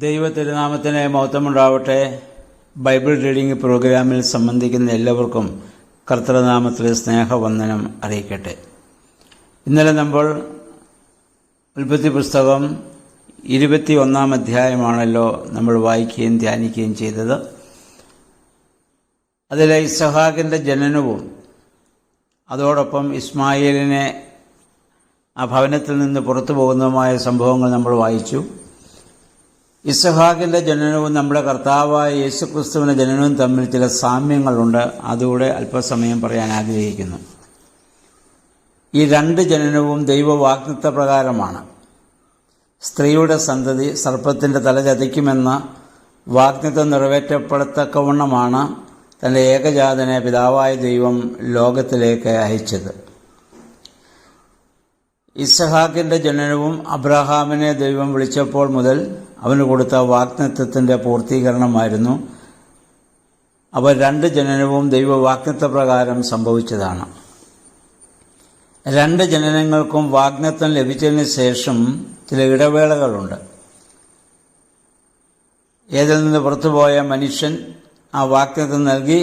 ദൈവതിരുനാമത്തിന് മഹത്വമുണ്ടാവട്ടെ. Bible reading പ്രോഗ്രാമിൽ സംബന്ധിക്കുന്ന എല്ലാവർക്കും കർത്തൃനാമത്തിൽ സ്നേഹവന്ദനം അറിയിക്കട്ടെ. ഇന്നലെ നമ്മൾ ഉൽപ്പത്തി പുസ്തകം 21 അധ്യായമാണല്ലോ നമ്മൾ വായിക്കുകയും ധ്യാനിക്കുകയും ചെയ്തത്. അതിലെ ഇസ്ഹാക്കിൻ്റെ ജനനവും അതോടൊപ്പം ഇസ്മായേലിനെ ആ ഭവനത്തിൽ നിന്ന് പുറത്തു പോകുന്നതുമായ സംഭവങ്ങൾ നമ്മൾ വായിച്ചു. ഇസ്ഹാക്കിൻ്റെ ജനനവും നമ്മുടെ കർത്താവായ യേശുക്രിസ്തുവിൻ്റെ ജനനവും തമ്മിൽ ചില സാമ്യങ്ങളുണ്ട്. അതുകൂടെ അല്പസമയം പറയാൻ ആഗ്രഹിക്കുന്നു. ഈ രണ്ട് ജനനവും ദൈവവാഗ്ദത്ത പ്രകാരമാണ്. സ്ത്രീയുടെ സന്തതി സർപ്പത്തിൻ്റെ തല ചതിക്കുമെന്ന വാഗ്ദത്തം നിറവേറ്റപ്പെടത്തക്കവണ്ണമാണ് തൻ്റെ ഏകജാതനെ പിതാവായ ദൈവം ലോകത്തിലേക്ക് അയച്ചത്. ഇസ്ഹാക്കിൻ്റെ ജനനവും അബ്രഹാമിനെ ദൈവം വിളിച്ചപ്പോൾ മുതൽ അവന് കൊടുത്ത വാഗ്ദത്തത്തിൻ്റെ പൂർത്തീകരണമായിരുന്നു. അവ രണ്ട് ജനനവും ദൈവവാഗ്ദത്ത പ്രകാരം സംഭവിച്ചതാണ്. രണ്ട് ജനനങ്ങൾക്കും വാഗ്ദത്തം ലഭിച്ചതിന് ശേഷം ചില ഇടവേളകളുണ്ട്. ഏതിൽ നിന്ന് പുറത്തുപോയ മനുഷ്യൻ ആ വാഗ്ദത്തം നൽകി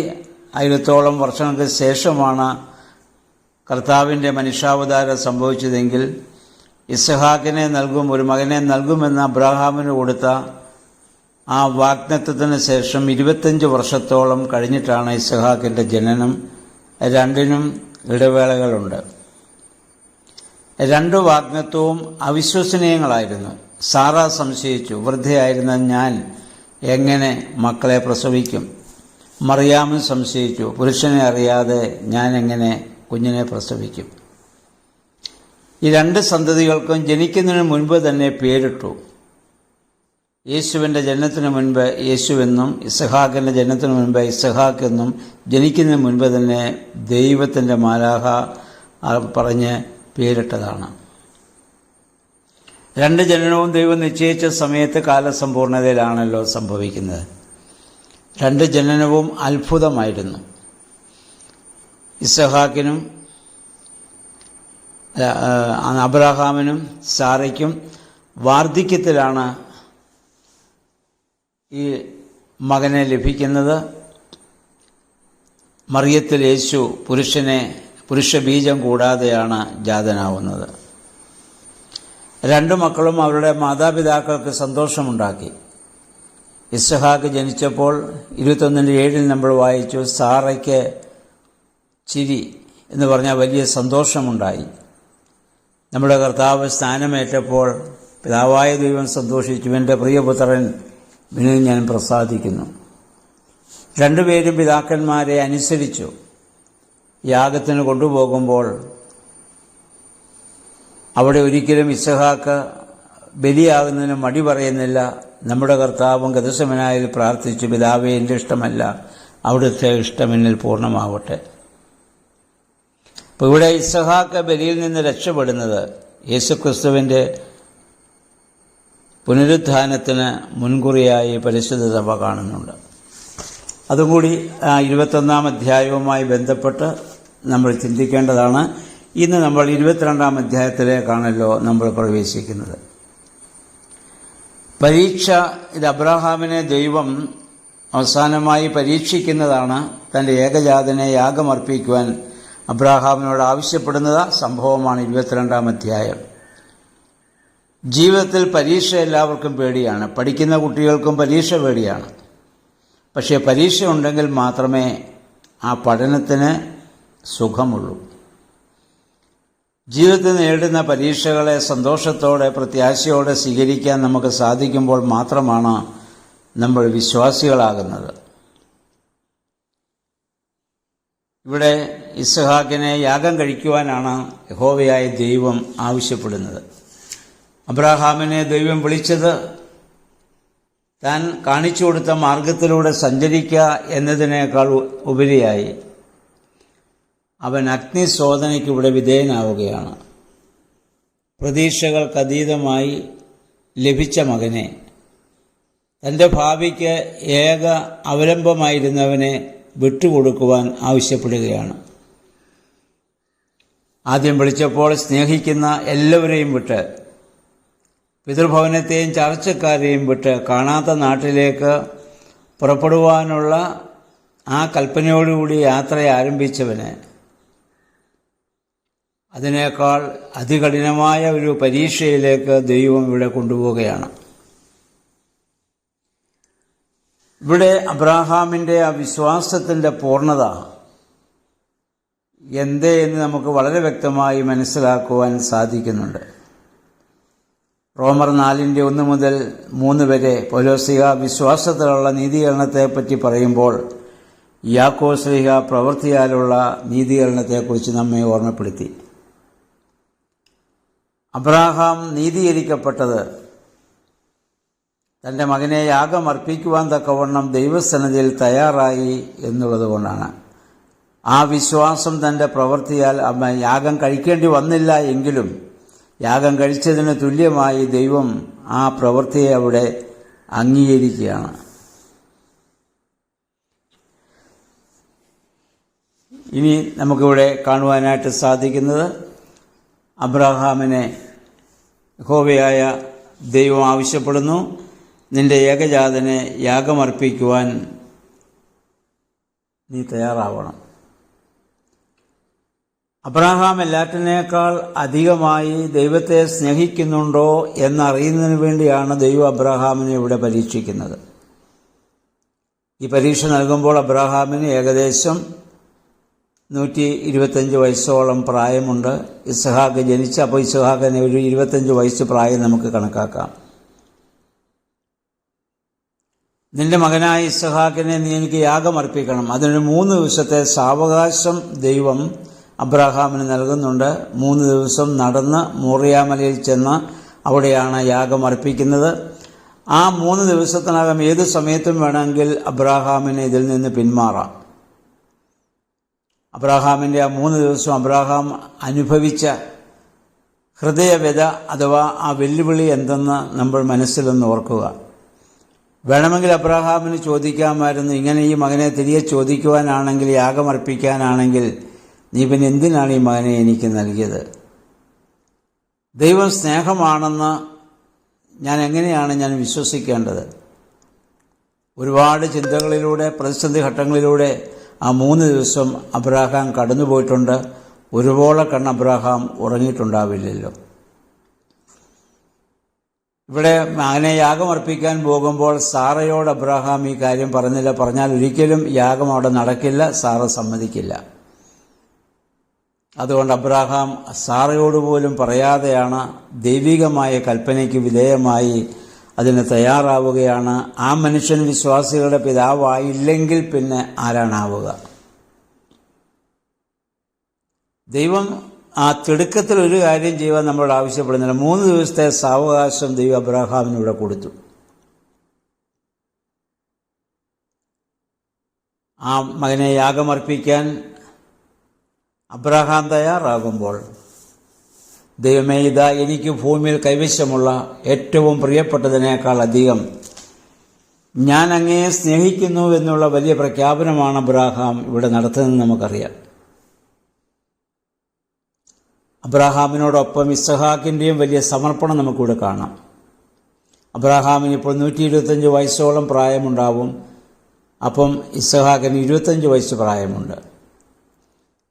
1000 വർഷങ്ങൾക്ക് ശേഷമാണ് കർത്താവിൻ്റെ മനുഷ്യാവതാരം സംഭവിച്ചതെങ്കിൽ ഇസ്ഹാക്കിനെ നൽകും, ഒരു മകനെ നൽകുമെന്ന് അബ്രഹാമിന് കൊടുത്ത ആ വാഗ്ദത്തത്തിന് ശേഷം 25 വർഷത്തോളം കഴിഞ്ഞിട്ടാണ് ഇസ്ഹാക്കിൻ്റെ ജനനം. രണ്ടിനും ഇടവേളകളുണ്ട്. രണ്ട് വാഗ്ദത്തവും അവിശ്വസനീയങ്ങളായിരുന്നു. സാറ സംശയിച്ചു, വൃദ്ധയായിരുന്ന ഞാൻ എങ്ങനെ മക്കളെ പ്രസവിക്കും? മറിയാമും സംശയിച്ചു, പുരുഷനെ അറിയാതെ ഞാൻ എങ്ങനെ കുഞ്ഞിനെ പ്രസവിക്കും? ഈ രണ്ട് സന്തതികൾക്കും ജനിക്കുന്നതിന് മുൻപ് തന്നെ പേരിട്ടു. യേശുവിൻ്റെ ജനനത്തിന് മുൻപ് യേശുവെന്നും ഇസ്ഹാക്കിൻ്റെ ജനനത്തിന് മുൻപ് ഇസ്ഹാക്ക് എന്നും ജനിക്കുന്നതിന് മുൻപ് തന്നെ ദൈവത്തിൻ്റെ മാലാഖ പറഞ്ഞ് പേരിട്ടതാണ്. രണ്ട് ജനനവും ദൈവം നിശ്ചയിച്ച സമയത്ത് കാലസമ്പൂർണതയിലാണല്ലോ സംഭവിക്കുന്നത്. രണ്ട് ജനനവും അത്ഭുതമായിരുന്നു. ഇസ്ഹാക്കിനും അബ്രഹാമിനും സാറയ്ക്കും വാർദ്ധക്യത്തിലാണ് ഈ മകനെ ലഭിക്കുന്നത്. മറിയത്തിൽ യേശു പുരുഷബീജം കൂടാതെയാണ് ജാതനാവുന്നത്. രണ്ടു മക്കളും അവരുടെ മാതാപിതാക്കൾക്ക് സന്തോഷമുണ്ടാക്കി. ഇസ്ഹാക്ക് ജനിച്ചപ്പോൾ 21:7 നമ്മൾ വായിച്ചു, സാറയ്ക്ക് ചിരി എന്ന് പറഞ്ഞാൽ വലിയ സന്തോഷമുണ്ടായി. നമ്മുടെ കർത്താവ് സ്ഥാനമേറ്റപ്പോൾ പിതാവായ ദൈവം സന്തോഷിച്ചു, എൻ്റെ പ്രിയപുത്രൻ ഇവനിൽ ഞാൻ പ്രസാദിക്കുന്നു. രണ്ടുപേരും പിതാക്കന്മാരെ അനുസരിച്ചു. യാഗത്തിന് കൊണ്ടുപോകുമ്പോൾ അവിടെ ഒരിക്കലും ഇസ്ഹാക്ക് ബലിയാകുന്നതിന് മടി പറയുന്നില്ല. നമ്മുടെ കർത്താവും ഗെത്സമനായിൽ പ്രാർത്ഥിച്ചു, പിതാവേ, എൻ്റെ ഇഷ്ടമല്ല അവിടുത്തെ ഇഷ്ടം എന്നിൽ പൂർണ്ണമാവട്ടെ. അപ്പോൾ ഇവിടെ ഇസ്ഹാക്ക് ബലിയിൽ നിന്ന് രക്ഷപ്പെടുന്നത് യേശുക്രിസ്തുവിൻ്റെ പുനരുത്ഥാനത്തിന് മുൻകുറിയായി പരിശുദ്ധ സഭ കാണുന്നുണ്ട്. അതും കൂടി 21 അധ്യായവുമായി ബന്ധപ്പെട്ട് നമ്മൾ ചിന്തിക്കേണ്ടതാണ്. ഇന്ന് നമ്മൾ 22 അധ്യായത്തിലേക്കാണല്ലോ നമ്മൾ പ്രവേശിക്കുന്നത്. പരീക്ഷ, ഇത് അബ്രഹാമിനെ ദൈവം അവസാനമായി പരീക്ഷിക്കുന്നതാണ്. തൻ്റെ ഏകജാതനെ യാഗമർപ്പിക്കുവാൻ അബ്രഹാമിനോട് ആവശ്യപ്പെടുന്നത് സംഭവമാണ് 22 അധ്യായം. ജീവിതത്തിൽ പരീക്ഷ എല്ലാവർക്കും പേടിയാണ്. പഠിക്കുന്ന കുട്ടികൾക്കും പരീക്ഷ പേടിയാണ്. പക്ഷേ പരീക്ഷ ഉണ്ടെങ്കിൽ മാത്രമേ ആ പഠനത്തിന് സുഖമുള്ളൂ. ജീവിതത്തിൽ നേരിടുന്ന പരീക്ഷകളെ സന്തോഷത്തോടെ പ്രത്യാശയോടെ സ്വീകരിക്കാൻ നമുക്ക് സാധിക്കുമ്പോൾ മാത്രമാണ് നമ്മൾ വിശ്വാസികളാകുന്നത്. ഇവിടെ ഇസ്ഹാക്കിനെ യാഗം കഴിക്കുവാനാണ് യഹോവയായ ദൈവം ആവശ്യപ്പെടുന്നത്. അബ്രഹാമിനെ ദൈവം വിളിച്ചത് താൻ കാണിച്ചു കൊടുത്ത മാർഗത്തിലൂടെ സഞ്ചരിക്കുക എന്നതിനേക്കാൾ ഉപരിയായി അവൻ അഗ്നിശോധനയ്ക്ക് ഇവിടെ വിധേയനാവുകയാണ്. പ്രതീക്ഷകൾക്കതീതമായി ലഭിച്ച മകനെ, തൻ്റെ ഭാവിക്ക് ഏക അവലംബമായിരുന്നവനെ വിട്ടുകൊടുക്കുവാൻ ആവശ്യപ്പെടുകയാണ്. ആദ്യം വിളിച്ചപ്പോൾ സ്നേഹിക്കുന്ന എല്ലാവരെയും വിട്ട് പിതൃഭവനത്തെയും ചാർച്ചക്കാരെയും വിട്ട് കാണാത്ത നാട്ടിലേക്ക് പുറപ്പെടുവാനുള്ള ആ കൽപ്പനയോടുകൂടി യാത്ര ആരംഭിച്ചവന് അതിനേക്കാൾ അതികഠിനമായ ഒരു പരീക്ഷയിലേക്ക് ദൈവം ഇവിടെ കൊണ്ടുപോവുകയാണ്. ഇവിടെ അബ്രാഹാമിൻ്റെ ആ വിശ്വാസത്തിൻ്റെ പൂർണ്ണത എന്തേ എന്ന് നമുക്ക് വളരെ വ്യക്തമായി മനസ്സിലാക്കുവാൻ സാധിക്കുന്നുണ്ട്. റോമർ 4:1 മുതൽ 3 വരെ പൗലോസ്ലീഹ വിശ്വാസത്തിലുള്ള നീതീകരണത്തെപ്പറ്റി പറയുമ്പോൾ യാക്കോബ് ശ്ലീഹ പ്രവൃത്തിയാലുള്ള നീതീകരണത്തെക്കുറിച്ച് നമ്മെ ഓർമ്മപ്പെടുത്തി. അബ്രാഹാം നീതീകരിക്കപ്പെട്ടത് തൻ്റെ മകനെ യാഗം അർപ്പിക്കുവാൻ തക്കവണ്ണം ദൈവസന്നിധിയിൽ തയ്യാറായി എന്നുള്ളത് കൊണ്ടാണ്. ആ വിശ്വാസം തൻ്റെ പ്രവൃത്തിയാൽ യാഗം കഴിക്കേണ്ടി വന്നില്ല എങ്കിലും യാഗം കഴിച്ചതിന് തുല്യമായി ദൈവം ആ പ്രവൃത്തിയെ അവിടെ അംഗീകരിക്കുകയാണ്. ഇനി നമുക്കിവിടെ കാണുവാനായിട്ട് സാധിക്കുന്നത് അബ്രാഹാമിനെ യഹോവയായ ദൈവം ആവശ്യപ്പെടുന്നു, നിന്റെ ഏകജാതനെ യാഗമർപ്പിക്കുവാൻ നീ തയ്യാറാവണം. അബ്രാഹാം എല്ലാറ്റിനേക്കാൾ അധികമായി ദൈവത്തെ സ്നേഹിക്കുന്നുണ്ടോ എന്നറിയുന്നതിന് വേണ്ടിയാണ് ദൈവം അബ്രാഹാമിനെ ഇവിടെ പരീക്ഷിക്കുന്നത്. ഈ പരീക്ഷ നൽകുമ്പോൾ അബ്രാഹാമിന് ഏകദേശം 125 വയസ്സോളം പ്രായമുണ്ട്. ഇസ്ഹാക്ക് ജനിച്ച, അപ്പോൾ ഇസ്ഹാക്കിന് ഒരു 25 വയസ്സ് പ്രായം നമുക്ക് കണക്കാക്കാം. നിന്റെ മകനായ ഇസ്ഹാക്കിനെ നീ എനിക്ക് യാഗമർപ്പിക്കണം. അതിന് 3 ദിവസത്തെ സാവകാശം ദൈവം അബ്രാഹാമിന് നൽകുന്നുണ്ട്. 3 ദിവസം നടന്ന് മോറിയാമലയിൽ ചെന്ന് അവിടെയാണ് യാഗമർപ്പിക്കുന്നത്. ആ 3 ദിവസത്തിനകം ഏത് സമയത്തും വേണമെങ്കിൽ അബ്രാഹാമിന് ഇതിൽ നിന്ന് പിന്മാറാം. അബ്രാഹാമിൻ്റെ ആ 3 ദിവസം അബ്രാഹാം അനുഭവിച്ച ഹൃദയവ്യത അഥവാ ആ വെല്ലുവിളി എന്തെന്ന് നമ്മൾ മനസ്സിലൊന്ന് ഓർക്കുക. വേണമെങ്കിൽ അബ്രാഹാമിന് ചോദിക്കാമായിരുന്നു, ഇങ്ങനെ ഈ മകനെ തിരികെ ചോദിക്കുവാനാണെങ്കിൽ, യാഗമർപ്പിക്കാനാണെങ്കിൽ നീ പിന്നെ എന്തിനാണ് ഈ മകനെ എനിക്ക് നൽകിയത്? ദൈവം സ്നേഹമാണെന്ന് എങ്ങനെയാണ് ഞാൻ വിശ്വസിക്കേണ്ടത്? ഒരുപാട് ചിന്തകളിലൂടെ, പ്രതിസന്ധി ഘട്ടങ്ങളിലൂടെ ആ 3 ദിവസം അബ്രാഹാം കടന്നുപോയിട്ടുണ്ട്. ഒരുപോലെ കണ്ണ് അബ്രാഹാം ഉറങ്ങിയിട്ടുണ്ടാവില്ലല്ലോ. ഇവിടെ മകനെ യാഗമർപ്പിക്കാൻ പോകുമ്പോൾ സാറയോട് അബ്രാഹാം ഈ കാര്യം പറഞ്ഞില്ല. പറഞ്ഞാൽ ഒരിക്കലും യാഗം അവിടെ നടക്കില്ല, സാറ സമ്മതിക്കില്ല. അതുകൊണ്ട് അബ്രാഹാം സാറയോട് പോലും പറയാതെയാണ് ദൈവികമായ കൽപ്പനയ്ക്ക് വിധേയമായി അതിന് തയ്യാറാവുകയാണ്. ആ മനുഷ്യൻ വിശ്വാസികളുടെ പിതാവായില്ലെങ്കിൽ പിന്നെ ആരാണാവുക? ദൈവം ആ തിടുക്കത്തിൽ ഒരു കാര്യം ചെയ്യുവാൻ നമ്മളോട് ആവശ്യപ്പെടുന്നില്ല. 3 ദിവസത്തെ സാവകാശം ദൈവം അബ്രാഹാമിനിവിടെ കൊടുത്തു. ആ മകനെ യാഗമർപ്പിക്കാൻ അബ്രാഹാം തയ്യാറാകുമ്പോൾ, ദൈവമേ, ഇതാ എനിക്ക് ഭൂമിയിൽ കൈവശമുള്ള ഏറ്റവും പ്രിയപ്പെട്ടതിനേക്കാൾ അധികം ഞാൻ അങ്ങയെ സ്നേഹിക്കുന്നു എന്നുള്ള വലിയ പ്രഖ്യാപനമാണ് അബ്രാഹാം ഇവിടെ നടത്തുന്നതെന്ന് നമുക്കറിയാം. അബ്രാഹാമിനോടൊപ്പം ഇസ്ഹാക്കിൻ്റെയും വലിയ സമർപ്പണം നമുക്കിവിടെ കാണാം. അബ്രാഹാമിന് ഇപ്പോൾ 125 വയസ്സോളം പ്രായമുണ്ടാവും. അപ്പം ഇസ്ഹാക്കിന് 25 വയസ്സ് പ്രായമുണ്ട്.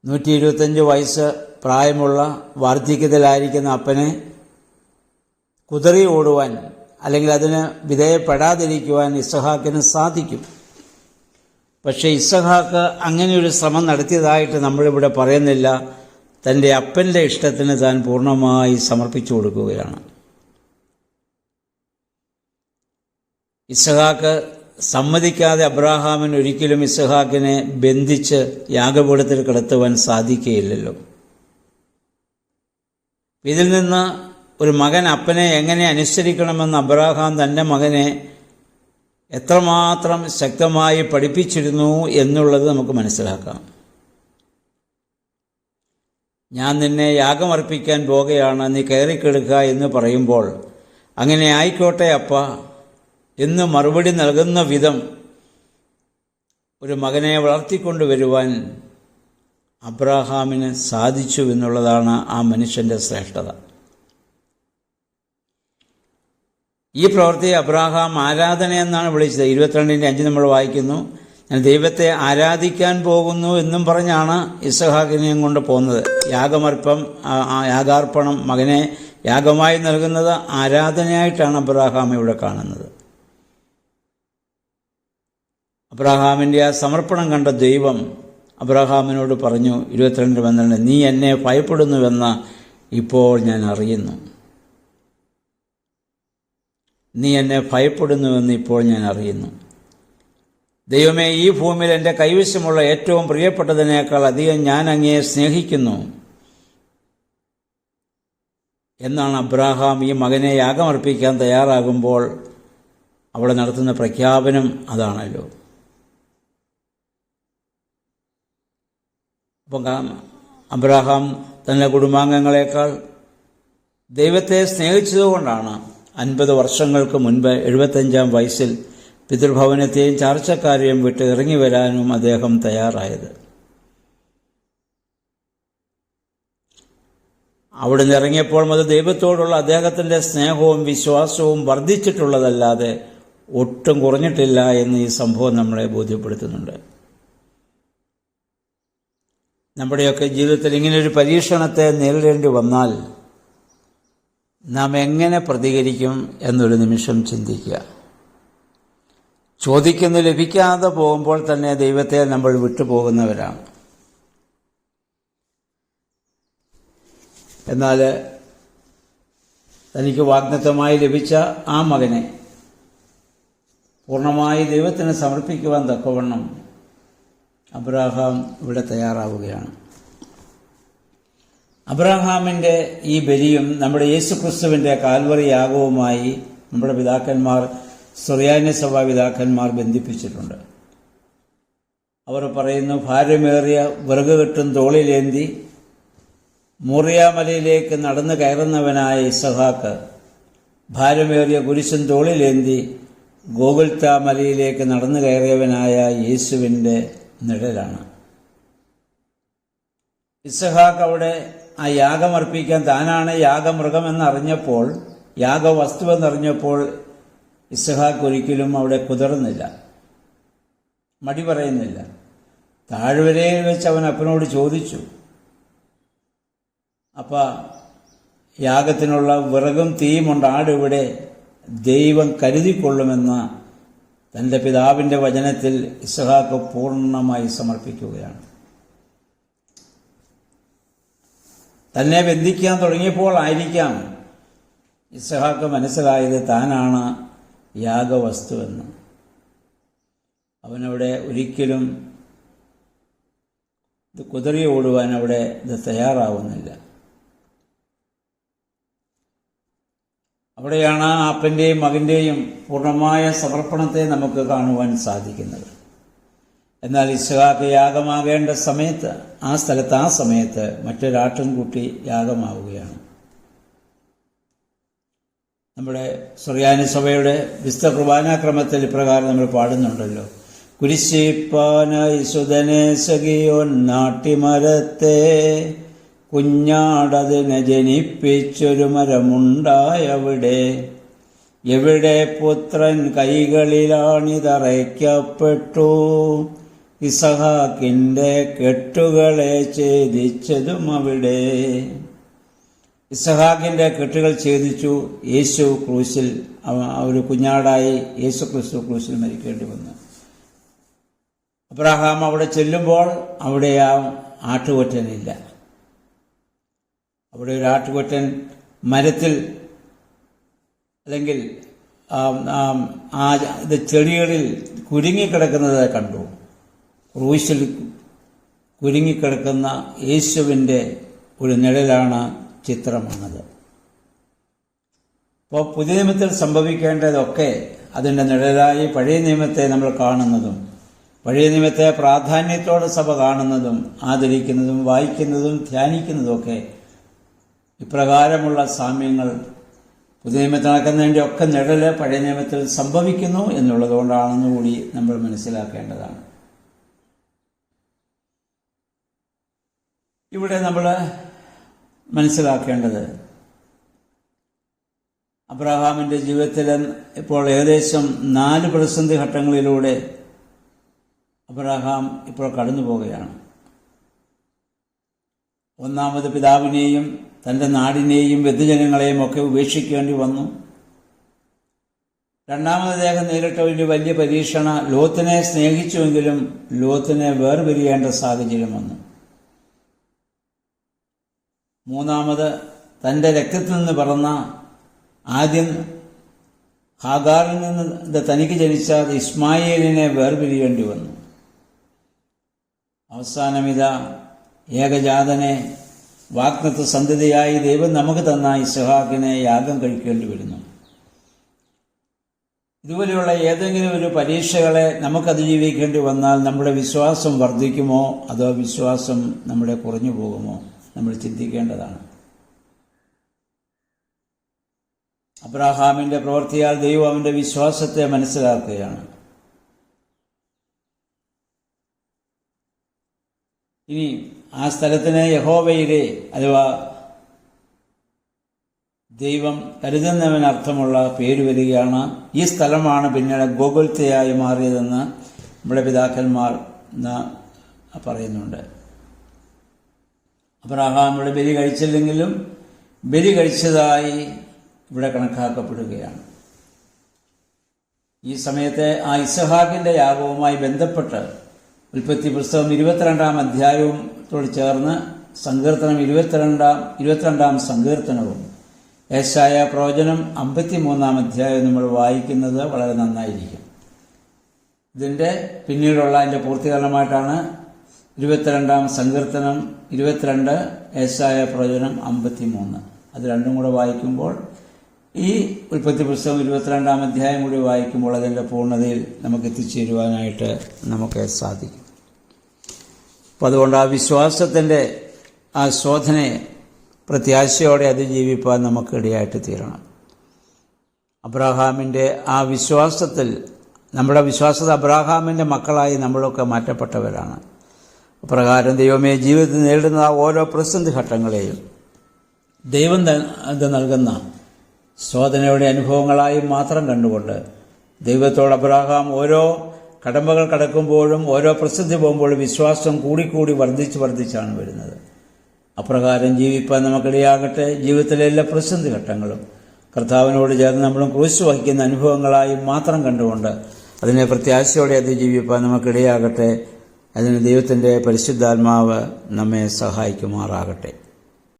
125 വയസ്സ് പ്രായമുള്ള വാർദ്ധക്യത്തിലായിരിക്കുന്ന അപ്പനെ കുതറി ഓടുവാൻ അല്ലെങ്കിൽ അതിന് വിധേയപ്പെടാതിരിക്കുവാൻ ഇസ്ഹാക്കിന് സാധിക്കും. പക്ഷേ ഇസ്ഹാക്ക് അങ്ങനെയൊരു ശ്രമം നടത്തിയതായിട്ട് നമ്മളിവിടെ പറയുന്നില്ല. തൻ്റെ അപ്പൻ്റെ ഇഷ്ടത്തിന് താൻ പൂർണ്ണമായി സമർപ്പിച്ചു കൊടുക്കുകയാണ്. ഇസ്ഹാക്ക് സമ്മതിക്കാതെ അബ്രാഹാമിന് ഒരിക്കലും ഇസ്ഹാക്കിനെ ബന്ധിച്ച് യാഗപീഠത്തിൽ കിടത്തുവാൻ സാധിക്കുകയില്ലല്ലോ. ഇതിൽ നിന്ന് ഒരു മകൻ അപ്പനെ എങ്ങനെ അനുസരിക്കണമെന്ന് അബ്രാഹാം തൻ്റെ മകനെ എത്രമാത്രം ശക്തമായി പഠിപ്പിച്ചിരുന്നു എന്നുള്ളത് നമുക്ക് മനസ്സിലാക്കാം. ഞാൻ നിന്നെ യാഗമർപ്പിക്കാൻ പോകുകയാണ്, നീ കയറിക്കെടുക്കുക എന്ന് പറയുമ്പോൾ, അങ്ങനെ ആയിക്കോട്ടെ അപ്പ എന്ന് മറുപടി നൽകുന്ന വിധം ഒരു മകനെ വളർത്തിക്കൊണ്ടുവരുവാൻ അബ്രാഹാമിന് സാധിച്ചു എന്നുള്ളതാണ് ആ മനുഷ്യൻ്റെ ശ്രേഷ്ഠത. ഈ പ്രവൃത്തിയെ അബ്രാഹാം ആരാധന എന്നാണ് വിളിച്ചത്. 22:5 നമ്മൾ വായിക്കുന്നു, ഞാൻ ദൈവത്തെ ആരാധിക്കാൻ പോകുന്നു എന്നും പറഞ്ഞാണ് ഇസ്ഹാക്കിനെയും കൊണ്ട് പോകുന്നത്. യാഗാർപ്പണം, മകനെ യാഗമായി നൽകുന്നത് ആരാധനയായിട്ടാണ് അബ്രാഹാം ഇവിടെ കാണുന്നത്. അബ്രാഹാമിൻ്റെ ആ സമർപ്പണം കണ്ട ദൈവം അബ്രാഹാമിനോട് പറഞ്ഞു 22:12, നീ എന്നെ ഭയപ്പെടുന്നുവെന്ന് ഇപ്പോൾ ഞാൻ അറിയുന്നു. നീ എന്നെ ഭയപ്പെടുന്നുവെന്ന് ഇപ്പോൾ ഞാൻ അറിയുന്നു. ദൈവമേ, ഈ ഭൂമിയിൽ എൻ്റെ കൈവശമുള്ള ഏറ്റവും പ്രിയപ്പെട്ടതിനേക്കാൾ അധികം ഞാൻ അങ്ങയെ സ്നേഹിക്കുന്നു എന്നാണ് അബ്രാഹാം ഈ മകനെ യാഗമർപ്പിക്കാൻ തയ്യാറാകുമ്പോൾ അവിടെ നടത്തുന്ന പ്രഖ്യാപനം അതാണല്ലോ. അപ്പം അബ്രാഹാം തൻ്റെ കുടുംബാംഗങ്ങളെക്കാൾ ദൈവത്തെ സ്നേഹിച്ചതുകൊണ്ടാണ് 50 വർഷങ്ങൾക്ക് മുൻപ് 75-ാം വയസ്സിൽ പിതൃഭവനത്തെയും ചാർച്ചക്കാരെയും വിട്ട് ഇറങ്ങി വരാനും അദ്ദേഹം തയ്യാറായത്. അവിടുന്ന് ഇറങ്ങിയപ്പോൾ മുതൽ ദൈവത്തോടുള്ള അദ്ദേഹത്തിൻ്റെ സ്നേഹവും വിശ്വാസവും വർദ്ധിച്ചിട്ടുള്ളതല്ലാതെ ഒട്ടും കുറഞ്ഞിട്ടില്ല എന്ന് ഈ സംഭവം നമ്മളെ ബോധ്യപ്പെടുത്തുന്നുണ്ട്. നമ്മുടെയൊക്കെ ജീവിതത്തിൽ ഇങ്ങനൊരു പരീക്ഷണത്തെ നേരിടേണ്ടി വന്നാൽ നാം എങ്ങനെ പ്രതികരിക്കും എന്നൊരു നിമിഷം ചിന്തിക്കുക. ചോദിക്കുന്നു ലഭിക്കാതെ പോകുമ്പോൾ തന്നെ ദൈവത്തെ നമ്മൾ വിട്ടുപോകുന്നവരാണ്. എന്നാൽ തനിക്ക് വാഗ്ദത്തമായി ലഭിച്ച ആ മകനെ പൂർണ്ണമായി ദൈവത്തിന് സമർപ്പിക്കുവാൻ തക്കവണ്ണം അബ്രാഹാം ഇവിടെ തയ്യാറാവുകയാണ്. അബ്രാഹാമിൻ്റെ ഈ ബലിയും നമ്മുടെ യേശുക്രിസ്തുവിൻ്റെ കാൽവറി യാഗവുമായി നമ്മുടെ പിതാക്കന്മാർ, സുറിയാനി സഭാ പിതാക്കന്മാർ ബന്ധിപ്പിച്ചിട്ടുണ്ട്. അവർ പറയുന്നു, ഭാരമേറിയ വിറക് കെട്ടും തോളിലേന്തി മോറിയാമലയിലേക്ക് നടന്നു കയറുന്നവനായ ഇസഹാക്ക് ഭാരമേറിയ കുരിശും തോളിലേന്തി ഗോകുൽത്താ മലയിലേക്ക് നടന്നു കയറിയവനായ യേശുവിൻ്റെ നിഴലാണ്. ഇസഹാക്ക് അവിടെ ആ യാഗമർപ്പിക്കാൻ താനാണ് യാഗമൃഗമെന്നറിഞ്ഞപ്പോൾ, യാഗവസ്തുവെന്നറിഞ്ഞപ്പോൾ ഇസഹാക്ക് ഒരിക്കലും അവിടെ കുതിർന്നില്ല, മടി പറയുന്നില്ല. താഴ്വരയിൽ വെച്ച് അവൻ അപ്പനോട് ചോദിച്ചു. അപ്പം യാഗത്തിനുള്ള വിറകും തീയുമുണ്ട്, ആടിവിടെ, ദൈവം കരുതിക്കൊള്ളുമെന്ന തൻ്റെ പിതാവിൻ്റെ വചനത്തിൽ ഇസഹാക്ക് പൂർണ്ണമായി സമർപ്പിക്കുകയാണ്. തന്നെ ബന്ധിക്കാൻ തുടങ്ങിയപ്പോൾ ആയിരിക്കാം ഇസഹാക്ക് മനസ്സിലായത് താനാണ് യാഗവസ്തുവെന്ന്. അവനവിടെ ഒരിക്കലും ഇത് കുതിറി ഓടുവാൻ അവിടെ ഇത് തയ്യാറാവുന്നില്ല. അവിടെയാണ് ആ അപ്പൻ്റെയും മകൻ്റെയും പൂർണ്ണമായ സമർപ്പണത്തെ നമുക്ക് കാണുവാൻ സാധിക്കുന്നത്. എന്നാൽ ഇസ്ഹാക്ക് യാഗമാകേണ്ട സമയത്ത് ആ സമയത്ത് മറ്റൊരാട്ടിൻകുട്ടി യാഗമാവുകയാണ്. നമ്മുടെ സുറിയാനി സഭയുടെ വിശുദ്ധ കുർബാനാക്രമത്തിൽ ഇപ്രകാരം നമ്മൾ പാടുന്നുണ്ടല്ലോ, കുരിശിപ്പാനായി സുതനെ സഖിയോൻ നാട്ടിമരത്തെ കുഞ്ഞാടതിനെ ജനിപ്പിച്ചൊരു മരമുണ്ടായവിടെ, എവിടെ പുത്രൻ കൈകളിലാണിതറയ്ക്കപ്പെട്ടു, ഇസഹാക്കിൻ്റെ കെട്ടുകളെ ഛേദിച്ചതും അവിടെ. ഇസഹാക്കിൻ്റെ കെട്ടുകൾ ഛേദിച്ചു. യേശു ക്രൂശിൽ, ഒരു കുഞ്ഞാടായി യേശു ക്രിസ്തു ക്രൂശിൽ മരിക്കേണ്ടി വന്നു. അബ്രഹാം അവിടെ ചെല്ലുമ്പോൾ അവിടെ ആ ആട്ടുകൊറ്റനില്ല. അവിടെ ഒരു ആട്ടുകൊറ്റൻ മരത്തിൽ അല്ലെങ്കിൽ ഇത് ചെടികളിൽ കുരുങ്ങിക്കിടക്കുന്നത് കണ്ടു. ക്രൂശിൽ കുരുങ്ങിക്കിടക്കുന്ന യേശുവിൻ്റെ ഒരു നിഴലാണ് ചിത്രമാണത്. അപ്പോൾ പുതിയ നിയമത്തിൽ സംഭവിക്കേണ്ടതൊക്കെ അതിൻ്റെ നിഴലായി പഴയ നിയമത്തെ നമ്മൾ കാണുന്നതും പഴയ നിയമത്തെ പ്രാധാന്യത്തോടെ സഭ കാണുന്നതും ആദരിക്കുന്നതും വായിക്കുന്നതും ധ്യാനിക്കുന്നതുമൊക്കെ ഇപ്രകാരമുള്ള സാമ്യങ്ങൾ പുതിയ നിയമത്തിൽ നടക്കുന്നതിൻ്റെ ഒക്കെ നിഴല് പഴയ നിയമത്തിൽ സംഭവിക്കുന്നു എന്നുള്ളതുകൊണ്ടാണെന്ന് കൂടി നമ്മൾ മനസ്സിലാക്കേണ്ടതാണ്. ഇവിടെ നമ്മൾ മനസ്സിലാക്കേണ്ടത് അബ്രഹാമിൻ്റെ ജീവിതത്തിൽ ഇപ്പോൾ ഏകദേശം 4 പ്രതിസന്ധി ഘട്ടങ്ങളിലൂടെ അബ്രഹാം ഇപ്പോൾ കടന്നു പോവുകയാണ്. ഒന്നാമത് പിതാവിനെയും തൻ്റെ നാടിനെയും ബന്ധുജനങ്ങളെയും ഒക്കെ ഉപേക്ഷിക്കേണ്ടി വന്നു. രണ്ടാമത് അദ്ദേഹം നേരിട്ട ഒരു വലിയ പരീക്ഷണ, ലോത്തിനെ സ്നേഹിച്ചുവെങ്കിലും ലോത്തിനെ വേർപിരിയേണ്ട സാഹചര്യം വന്നു. മൂന്നാമത് തൻ്റെ രക്തത്തിൽ നിന്ന് പിറന്ന ആദ്യം ഹാഗാറിൽ നിന്ന് തനിക്ക് ജനിച്ച ഇസ്മായേലിനെ വേർപിരിയേണ്ടി വന്നു. അവസാനം ഇതാ ഏകജാതനെ വാഗ്ദത്ത സന്തതിയായി ദൈവം നമുക്ക് തന്ന ഇസ്ഹാക്കിനെ യാഗം കഴിക്കേണ്ടി വരുന്നു. ഇതുപോലെയുള്ള ഏതെങ്കിലും ഒരു പരീക്ഷകളെ നമുക്ക് അതിജീവിക്കേണ്ടി വന്നാൽ നമ്മുടെ വിശ്വാസം വർദ്ധിക്കുമോ അതോ വിശ്വാസം നമ്മുടെ കുറഞ്ഞു പോകുമോ നമ്മൾ ചിന്തിക്കേണ്ടതാണ്. അബ്രഹാമിൻ്റെ പ്രവൃത്തിയാൽ ദൈവം അവൻ്റെ വിശ്വാസത്തെ മനസ്സിലാക്കുകയാണ്. ഇനി ആ സ്ഥലത്തിന് യഹോവയിലെ അഥവാ ദൈവം കരുതുന്നവനർത്ഥമുള്ള പേര് വരികയാണ്. ഈ സ്ഥലമാണ് പിന്നീട് ഗോകുൽത്തയായി മാറിയതെന്ന് നമ്മുടെ പിതാക്കന്മാർ പറയുന്നുണ്ട്. അബ്രഹാം ഇവിടെ ബലി കഴിച്ചില്ലെങ്കിലും ബലി കഴിച്ചതായി ഇവിടെ കണക്കാക്കപ്പെടുകയാണ്. ഈ സമയത്തെ ആ ഇസ്ഹാക്കിൻ്റെ യാഗവുമായി ബന്ധപ്പെട്ട് ഉൽപ്പത്തി പുസ്തകം 22-ാം അധ്യായത്തോട് ചേർന്ന് സങ്കീർത്തനം 22-ാം സങ്കീർത്തനവും യെശയ്യാ പ്രവചനം 53-ാം അധ്യായം നമ്മൾ വായിക്കുന്നത് വളരെ നന്നായിരിക്കും. ഇതിൻ്റെ പിന്നീടുള്ള അതിൻ്റെ പൂർത്തീകരണമായിട്ടാണ് 22-ാം സങ്കീർത്തനം 22, യെശയ്യാ പ്രവചനം 53. അത് രണ്ടും കൂടെ വായിക്കുമ്പോൾ ഈ ഉൽപ്പത്തി പുസ്തകം 22-ാം അധ്യായം കൂടി വായിക്കുമ്പോൾ അതിൻ്റെ പൂർണ്ണതയിൽ നമുക്ക് എത്തിച്ചേരുവാനായിട്ട് നമുക്ക് സാധിക്കും. അപ്പോൾ അതുകൊണ്ട് ആ വിശ്വാസത്തിൻ്റെ ആ ശോധനയെ പ്രത്യാശയോടെ അതിജീവിപ്പാൻ നമുക്ക് ഇടയായിട്ട് തീരണം. അബ്രഹാമിൻ്റെ ആ വിശ്വാസത്തിൽ നമ്മുടെ വിശ്വാസത അബ്രഹാമിൻ്റെ മക്കളായി നമ്മളൊക്കെ മാറ്റപ്പെട്ടവരാണ്. അപ്രകാരം ദൈവമേ ജീവിതത്തിൽ നേരിടുന്ന ഓരോ പ്രതിസന്ധി ഘട്ടങ്ങളെയും ദൈവം അത് നൽകുന്ന ശോധനയുടെ അനുഭവങ്ങളായി മാത്രം കണ്ടുകൊണ്ട് ദൈവത്തോട് അബ്രഹാം ഓരോ കടമ്പകൾ കടക്കുമ്പോഴും ഓരോ പ്രതിസന്ധി പോകുമ്പോഴും വിശ്വാസം കൂടിക്കൂടി വർദ്ധിച്ചാണ് വരുന്നത്. അപ്രകാരം ജീവിപ്പാൻ നമുക്കിടയാകട്ടെ. ജീവിതത്തിലെ എല്ലാ പ്രതിസന്ധി ഘട്ടങ്ങളും കർത്താവിനോട് ചേർന്ന് നമ്മളും ക്രൂശ് വഹിക്കുന്ന അനുഭവങ്ങളായി മാത്രം കണ്ടുകൊണ്ട് അതിനെ പ്രത്യാശയോടെ അതിജീവിപ്പാൻ നമുക്കിടയാകട്ടെ. അതിന് ദൈവത്തിൻ്റെ പരിശുദ്ധാത്മാവ് നമ്മെ സഹായിക്കുമാറാകട്ടെ.